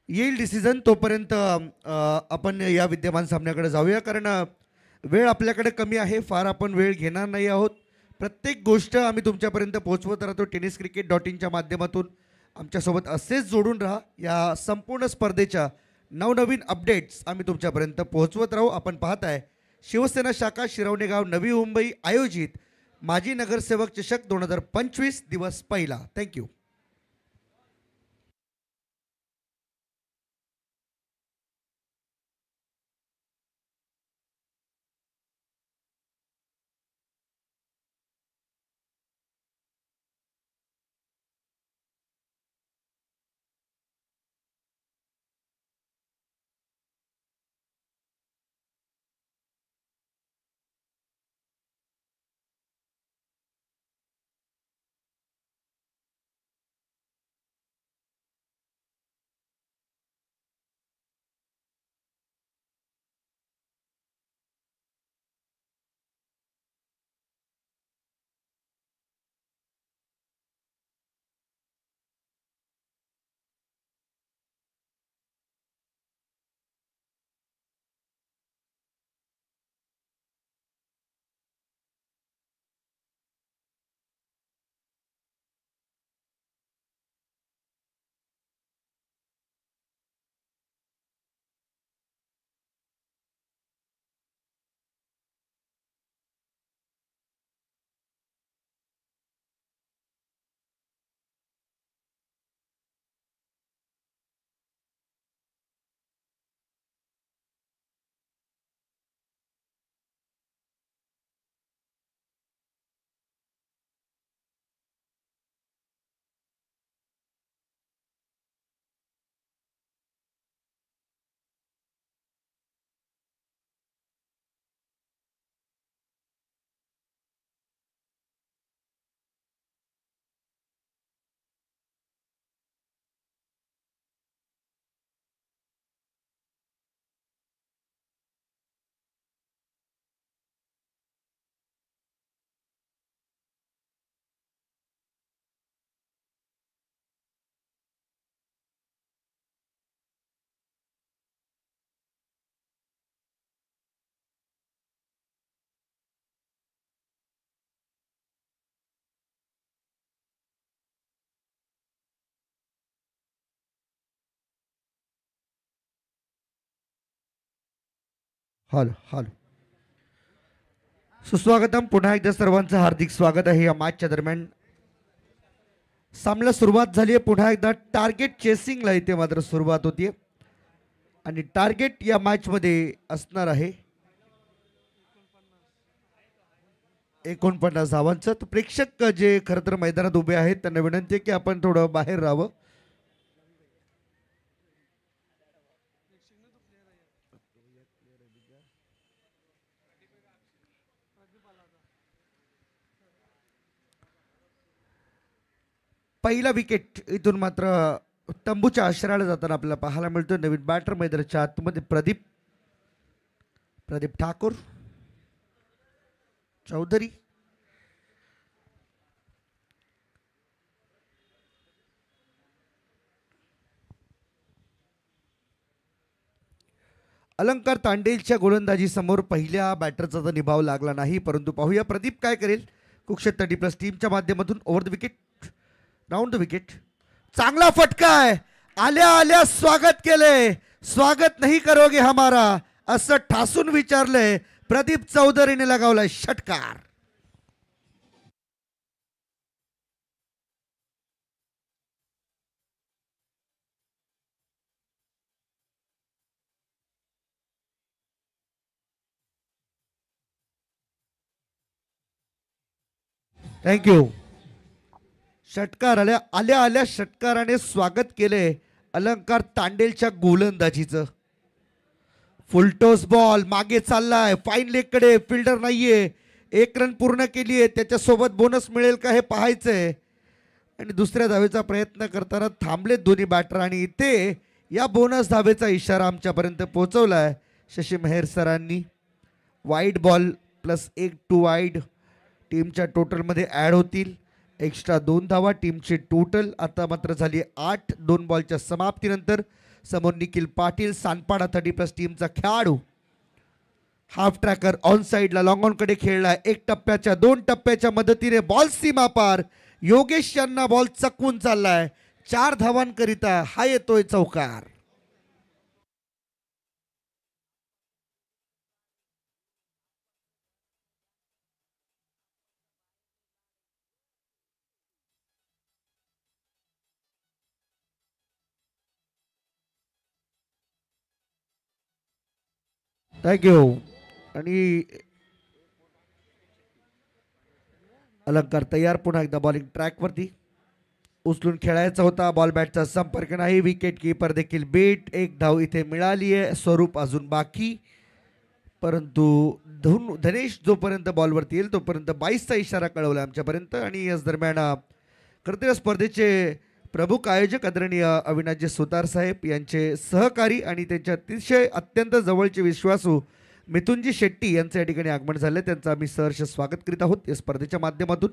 येईल डिसिजन. तोपर्यंत आपण या विद्यमान सामन्याकडे जाऊया, कारण वेळ आपल्याकडे कमी आहे. फार आपण वेळ घेणार नाही आहोत. प्रत्येक गोष्ट आम्ही तुमच्यापर्यंत पोहोचवत राहतो. tenniscricket.in माध्यमातून आमच्यासोबत असेच जोडून राहा. या संपूर्ण स्पर्धेच्या नवनवीन अपडेट्स आम्ही तुमच्यापर्यंत पोहोचवत राहू. आपण पाहताय शिवसेना शाखा शिरवणे गाव नवी मुंबई आयोजित माजी नगरसेवक चषक 2025 दिवस पहिला. थँक्यू. Hello hello. सुस्वागतम. पुन्हा एकदा सर्वांचं हार्दिक स्वागत आहे. या मॅचच्या दरम्यान सामन्याला सुरुवात झाली आहे. पुन्हा एकदा टार्गेट चेसिंगला इथे मात्र सुरुवात होतीये आणि टार्गेट या मॅचमध्ये असणार आहे 49 धावांचं. तर प्रेक्षक जे खरं तर मैदानात उभे आहेत त्यांना विनंती आहे की आपण थोडं बाहेर राहावं. पहिला विकेट इथून मात्र तंबूच्या आश्रयाला जाताना आपल्याला पाहायला मिळतो. नवीन बॅटर मैदानाच्या आतमध्ये प्रदीप ठाकूर चौधरी. अलंकार तांडेलच्या गोलंदाजी समोर पहिल्या बॅटरचा तर निभाव लागला नाही, परंतु पाहूया प्रदीप काय करेल. कुक्षेत 30+ टीमच्या माध्यमातून over the wicket, round the wicket. चांगला फटका आहे. आल्या आल्या स्वागत केले. स्वागत नाही करोगे हमारा असं ठासून विचारलंय. प्रदीप चौधरीने लगावलाय षटकार. थँक्यू. षटकार आल्या आल्या षटकाराने स्वागत केले अलंकार तांडेलच्या गोलंदाजीचं. फुलटॉस बॉल मागे चाललाय फाईन लेग कडे. फिल्डर नाहीये. 1 रन पूर्ण केली आहे. त्याच्यासोबत बोनस मिळेल का हे पाहायचंय. आणि दुसऱ्या धावेचा प्रयत्न करताना थांबलेत दोन्ही बॅटर आणि इथे या बोनस धावेचा इशारा आमच्यापर्यंत पोहोचवलाय शशी मेहर सरांनी. वाईड बॉल +1 टू वाईड टीमच्या टोटलमध्ये ॲड होतील. एक्स्ट्रा 2 धावा टीमची टोटल आता मात्र झाली 8. 2 बॉलच्या समाप्तीनंतर समोर निखिल पाटील सानपाडा 30+ टीमचा खेळाडू. हाफ ट्रॅकर ऑन साईडला लॉंग ऑन कडे खेळलाय. 1 टप्प्याच्या 2 टप्प्याच्या मदतीने बॉल सीमा पार. योगेश यांना बॉल चकवून चाललाय. 4 धावांकरिता हा येतोय चौकार. थँक्यू. आणि अलंकार तयार. पुन्हा एकदा बॉलिंग ट्रॅकवरती उचलून खेळायचा होता. बॉल बॅटचा संपर्क नाही. विकेट किपर देखील बीट. 1 धाव इथे मिळाली आहे. स्वरूप अजून बाकी, परंतु धनेश जोपर्यंत बॉलवरती येईल तोपर्यंत 22चा इशारा कळवला आमच्यापर्यंत. आणि याच दरम्यान खरं स्पर्धेचे प्रमुख आयोजक आदरणीय अविनाशजी सुतार साहेब यांचे सहकारी आणि त्यांचे अतिशय अत्यंत जवळचे विश्वासू मिथुनजी शेट्टी यांचं या ठिकाणी आगमन झालं. त्यांचं आम्ही सहर्ष स्वागत करीत आहोत. या स्पर्धेच्या माध्यमातून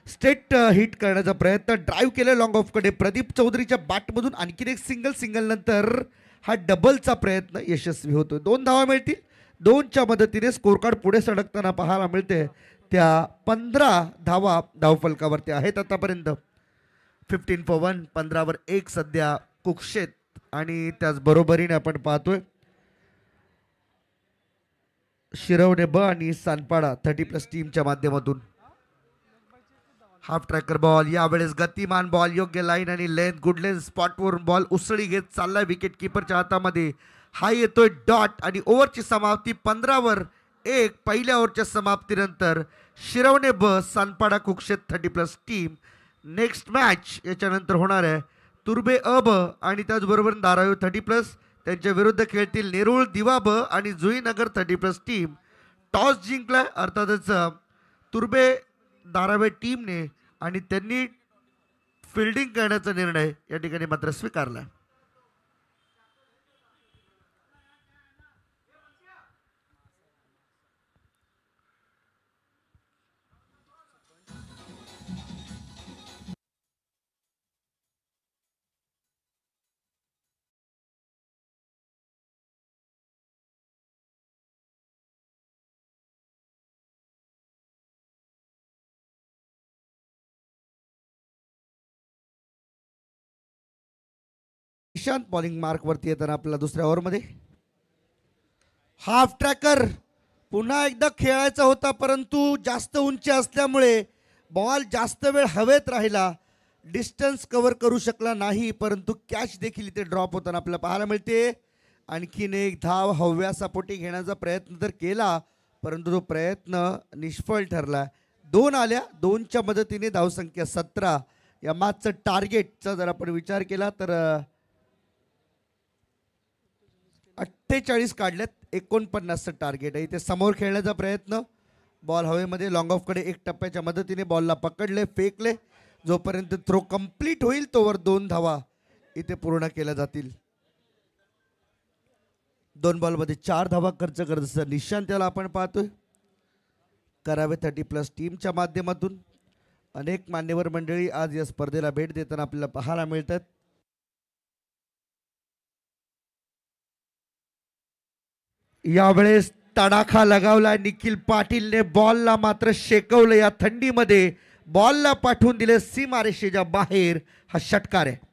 स्टेट हिट करण्याचा प्रयत्न ड्राईव्ह केला लॉंग ऑफकडे. प्रदीप चौधरीच्या बॅटमधून आणखीन एक सिंगल नंतर हा डबलचा प्रयत्न यशस्वी होतो. 2 धावा मिळतील. 2च्या मदतीने स्कोर कार्ड पुढे सडकताना पाहायला मिळते. त्या 15 धावा धावफलकावरती आहेत आतापर्यंत. 15 for 1, 15वर 1 सध्या कुक्षेत. आणि त्याचबरोबरीने आपण पाहतोय शिरवणे ब आणि सानपाडा 30+ टीमच्या माध्यमातून. हाफ ट्रॅकर बॉल यावेळेस गतिमान बॉल. योग्य लाईन आणि लेंथ. गुड लेंथ स्पॉटवरून बॉल उसळी घेत चाललाय विकेट किपरच्या हातामध्ये. हा येतोय डॉट. आणि ओव्हरची समाप्ती 15वर 1. पहिल्या ओव्हरच्या समाप्तीनंतर शिरवणे ब सानपाडा कुक्षेत 30+ टीम. नेक्स्ट मॅच याच्यानंतर होणार आहे तुर्बे अ ब आणि त्याचबरोबर धारावी 30+. त्यांच्या विरुद्ध खेळतील नेरूळ दिवा ब आणि जुईनगर 30+ टीम. टॉस जिंकलाय अर्थातच तुर्बे धारावे टीमने आणि त्यांनी फिल्डिंग करण्याचा निर्णय या ठिकाणी मात्र स्वीकारला. ईशांत बॉलिंग मार्कवरती येताना आपल्याला दुसऱ्या ओव्हरमध्ये हाफ ट्रॅकर पुन्हा एकदा खेळायचा होता, परंतु जास्त उंची असल्यामुळे बॉल जास्त वेळ हवेत राहिला, डिस्टन्स कव्हर करू शकला नाही, परंतु कॅच देखील इथे ड्रॉप होताना आपल्याला पाहायला मिळते. आणखीन एक धाव हव्यासापोटी घेण्याचा प्रयत्न तर केला, परंतु तो प्रयत्न निष्फळ ठरला. 2 आल्या, 2च्या मदतीने धावसंख्या 17. या मॅचचं टार्गेटचा जर आपण विचार केला तर 48 काढल्यात, 49चं टार्गेट आहे. इथे समोर खेळण्याचा प्रयत्न, बॉल हवेमध्ये लॉंग ऑफकडे एक टप्प्याच्या मदतीने बॉलला पकडले, फेकले. जोपर्यंत थ्रो कंप्लीट होईल तोवर 2 धावा इथे पूर्ण केल्या जातील. 2 बॉलमध्ये 4 धावा खर्च करत असं निशांत त्याला आपण पाहतोय. करावे 30+ टीमच्या माध्यमातून अनेक मान्यवर मंडळी आज या स्पर्धेला भेट देताना आपल्याला पाहायला मिळतात. यावेळेस तडाखा लगावला निखिल पाटीलने, बॉलला मात्र शेकवलं. या थंडीमध्ये बॉलला पाठवून दिले सीमारेषेच्या बाहेर. हा षटकार आहे.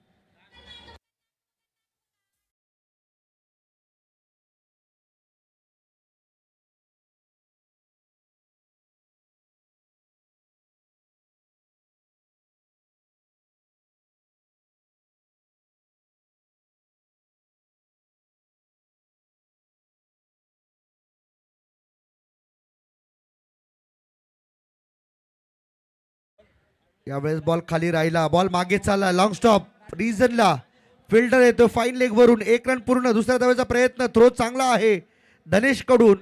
यावेळेस बॉल खाली राहिला, बॉल मागे चालला, लॉंग स्टॉप रिझनला, फिल्डर येतो फाईन लेग वरून. 1 रन पूर्ण. दुसऱ्या धावेचा प्रयत्न, थ्रो चांगला आहे धनेश कडून,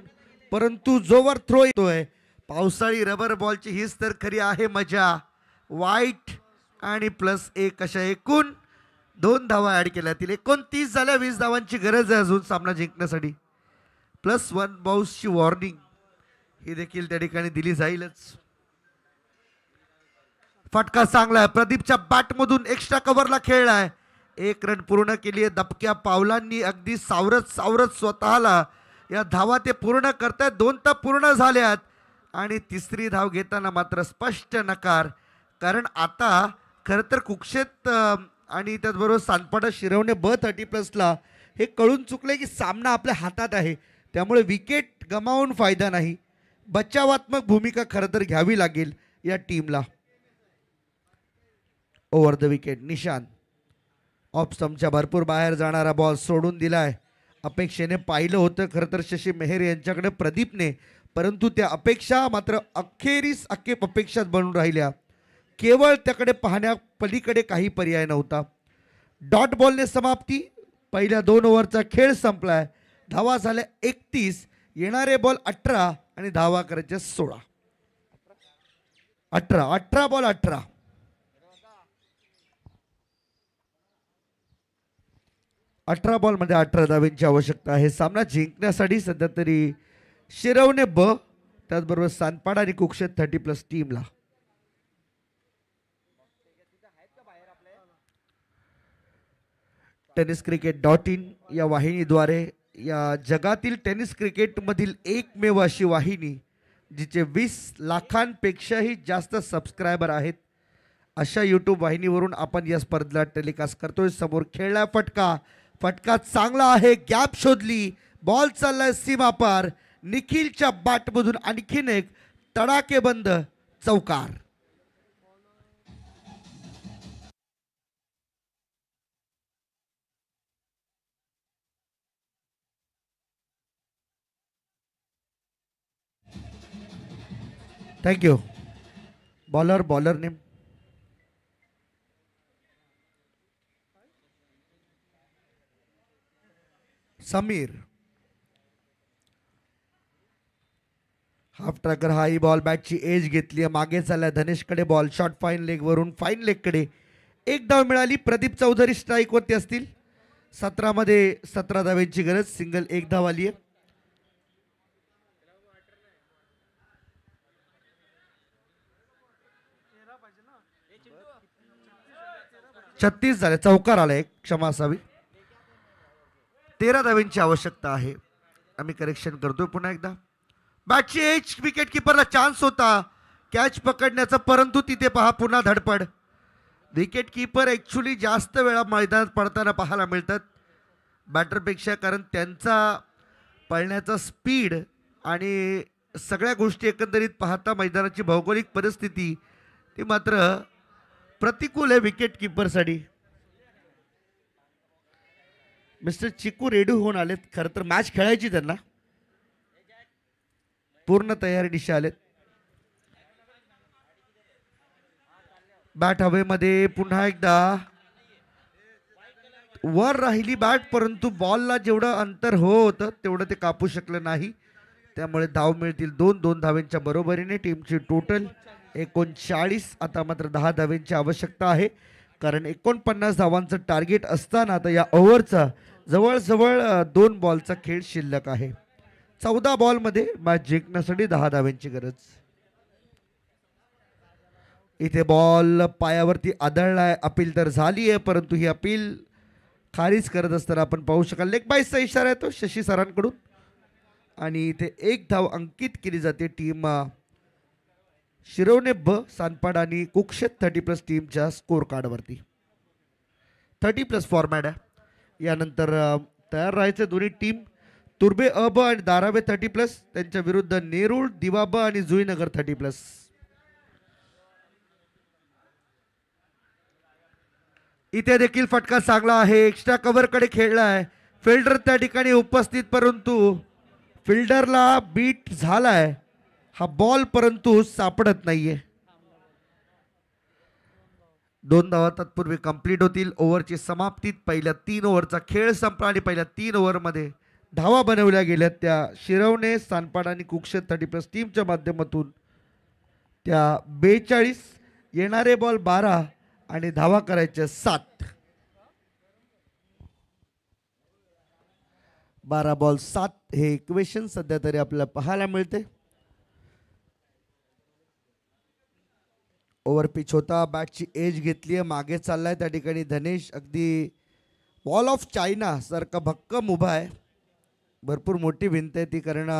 परंतु जोवर थ्रो येतोय, पावसाळी रबर बॉलची हीच तर खरी आहे मजा. वाईट आणि +1 अशा एकूण 2 धावा ऍड केल्या. 29 झाल्या. 20 धावांची गरज आहे अजून सामना जिंकण्यासाठी. +1 बाउन्सची वॉर्निंग ही देखील त्या ठिकाणी दिली जाईलच. फटका चांगला आहे, प्रदीपच्या बॅटमधून एक्स्ट्रा कव्हरला खेळलाय. 1 रन पूर्ण केली आहे. दबक्या पावलांनी अगदी सावरत स्वतःला या धावा ते पूर्ण करतायत. 2 तर पूर्ण झाल्यात आणि तिसरी धाव घेताना मात्र स्पष्ट नकार. कारण आता खरं तर कुक्षेत आणि त्याचबरोबर सानपाडा शिरवणे B30+ला हे कळून चुकले की सामना आपल्या हातात आहे, त्यामुळे विकेट गमावून फायदा नाही. बचावात्मक भूमिका खरं तर घ्यावी लागेल या टीमला. Over the wicket Nishant. Off स्टंपच्या भरपूर बाहेर जाणारा बॉल सोडून दिलाय. अपेक्षेने पाहिलं होतं खरं तर शशी मेहर यांच्याकडे प्रदीपने, परंतु त्या अपेक्षा मात्र अखेरीस अपेक्षाच बनून राहिल्या. केवळ त्याकडे पाहण्या पलीकडे काही पर्याय नव्हता. डॉट बॉलने समाप्ती. पहिल्या 2 ओव्हरचा खेळ संपलाय. धावा झाल्या 31, येणारे बॉल 18 आणि धावा करायच्या 16. 18 बॉल 18. 18 बॉलमध्ये 18 धावांची आवश्यकता आहे सामना जिंकण्यासाठी. सध्या तरी शिरवणे B, त्याचबरोबर सानपाडा आणि कुक्षेत 30+ टीमला. tenniscricket.in या वाहिनीद्वारे या जगातील टेनिस क्रिकेटमधील एकमेव अशी वाहिनी जिचे 20 लाखांपेक्षाही जास्त सबस्क्रायबर आहेत, अशा यूट्यूब वाहिनीवरून आपण या स्पर्धेला टेलिकास्ट करतोय. समोर खेळला फटका चांगला आहे, गॅप शोधली, बॉल चाललाय सीमापार. निखिलच्या बॅटमधून आणखीन एक तडाकेबंद चौकार. Thank you. Bowler name Sameer. Half tracker high ball बॅटची एज घेतली, मागे चालला धनेशकडे बॉल, शॉर्ट फाईन लेग वरून फाईन लेगकडे. 1 धाव मिळाली. प्रदीप चौधरी स्ट्राईक वरती असतील. 17 मध्ये 17 धावांची गरज. सिंगल 1 धाव आली आहे. 36 झाले. चौकार आला एक, क्षमा असावी. 13 धावांची आवश्यकता आहे. आम्ही करेक्शन करतोय पुन्हा एकदा. बॅटची एज, विकेट किपरला चान्स होता कॅच पकडण्याचा, परंतु तिथे पहा पुन्हा धडपड. विकेट किपर ॲक्च्युली जास्त वेळा मैदानात पडताना पाहायला मिळतात बॅटरपेक्षा, कारण त्यांचा पळण्याचा स्पीड आणि सगळ्या गोष्टी एकंदरीत पाहता मैदानाची भौगोलिक परिस्थिती ती मात्र प्रतिकूल आहे विकेट किपरसाठी. मिस्टर चिकू रेडी होऊन आलेत. खरं तर मॅच खेळायची त्यांना, पूर्ण तयारी दिशा आलेत. बॅट हवेमध्ये पुन्हा एकदा वर राहिली बॅट, परंतु बॉलला जेवढं अंतर होतं तेवढं ते कापू शकलं नाही. त्यामुळे धाव मिळतील 2 धावांच्या बरोबरीने. टीमची टोटल 39. आता मात्र 10 धावांची आवश्यकता आहे, कारण 49 धावांचं टार्गेट असताना आता या ओव्हरचा जवळजवळ 2 बॉलचा खेळ शिल्लक आहे. 14 बॉलमध्ये मॅच जिंकण्यासाठी 10 धावांची गरज. इथे बॉल पायावरती आदळलाय. अपील तर झाली आहे, परंतु ही अपील खारिज करत असताना आपण पाहू शकाल. लेग बाईसचा इशारा येतो शशी सरांकडून आणि इथे 1 धाव अंकित केली जाते टीम शिरवणे ब सानपाड आणि कुक्षेत 30+ टीमच्या स्कोर कार्डवरती. 30+ फॉर्मॅट आहे. यानंतर तयार राहायचे दोन्ही टीम. तुर्बे अ ब आणि दारावे 30+, त्यांच्या विरुद्ध नेरूळ, दिवा ब आणि जुईनगर 30+. इथे देखील फटका चांगला आहे. एक्स्ट्रा कव्हरकडे खेळला आहे. फिल्डर त्या ठिकाणी उपस्थित, परंतु फिल्डरला बीट झालाय हा बॉल, परंतु सापडत नाहीये. 2 धावा तत्पूर्वी कंप्लीट होतील. ओव्हरची समाप्तीत पहिल्या 3 ओव्हरचा खेळ संपला आणि पहिल्या 3 ओव्हरमध्ये धावा बनवल्या गेल्या त्या शिरवणे, सानपाड आणि कुक्षेत 30+ टीमच्या माध्यमातून. त्या 42, येणारे बॉल 12 आणि धावा करायच्या 7. 12 बॉल 7 हे इक्वेशन सध्या तरी आपल्याला पाहायला मिळते. ओव्हर पिच होता. बॅटची एज घेतली आहे, मागे चाललाय. त्या ठिकाणी धनेश अगदी वॉल ऑफ चायना सारखा भक्कम उभा आहे. भरपूर मोठी भिंत आहे ती, कारण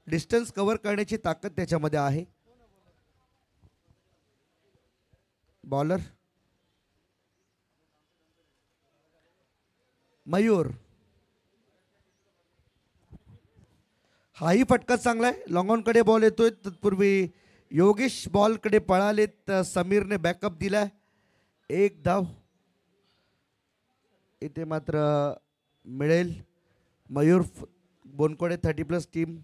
डिस्टन्स कव्हर करण्याची ताकद त्याच्यामध्ये आहे. बॉलर मयूर, हाही फटका चांगला आहे. लॉंग ऑनकडे बॉल येतोय. तत्पूर्वी योगेश बॉलकडे पळालेत. समीरने बॅकअप दिलाय. 1 धाव इथे मात्र मिळेल. मयूर बोनकोडे 30+ टीम.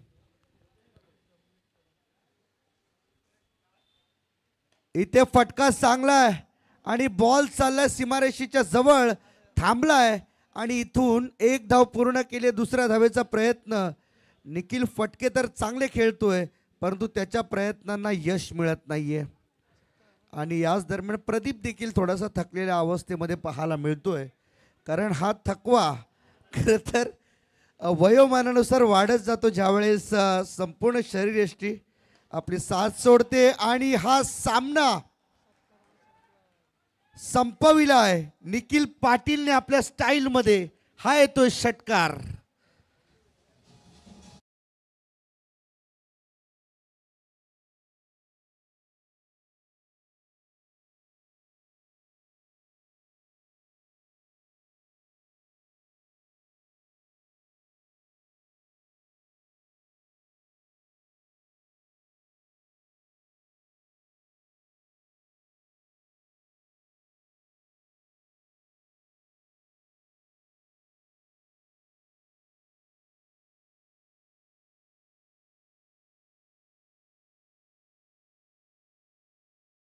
इथे फटका चांगला आहे आणि बॉल चाललाय सीमारेषेच्या जवळ, थांबलाय आणि इथून 1 धाव पूर्ण केली. दुसऱ्या धावेचा प्रयत्न. निखिल फटके तर चांगले खेळतोय, परंतु त्याच्या प्रयत्नांना यश मिळत नाहीये. आणि याच दरम्यान प्रदीप देखील थोडासा थकलेल्या अवस्थेमध्ये पाहायला मिळतोय, कारण हा थकवा खरं तर वयोमानानुसार वाढत जातो, ज्यावेळेस संपूर्ण शरीरयष्टी आपली साथ सोडते. आणि हा सामना संपविला आहे निखिल पाटीलने आपल्या स्टाईलमध्ये. हा येतोय षटकार.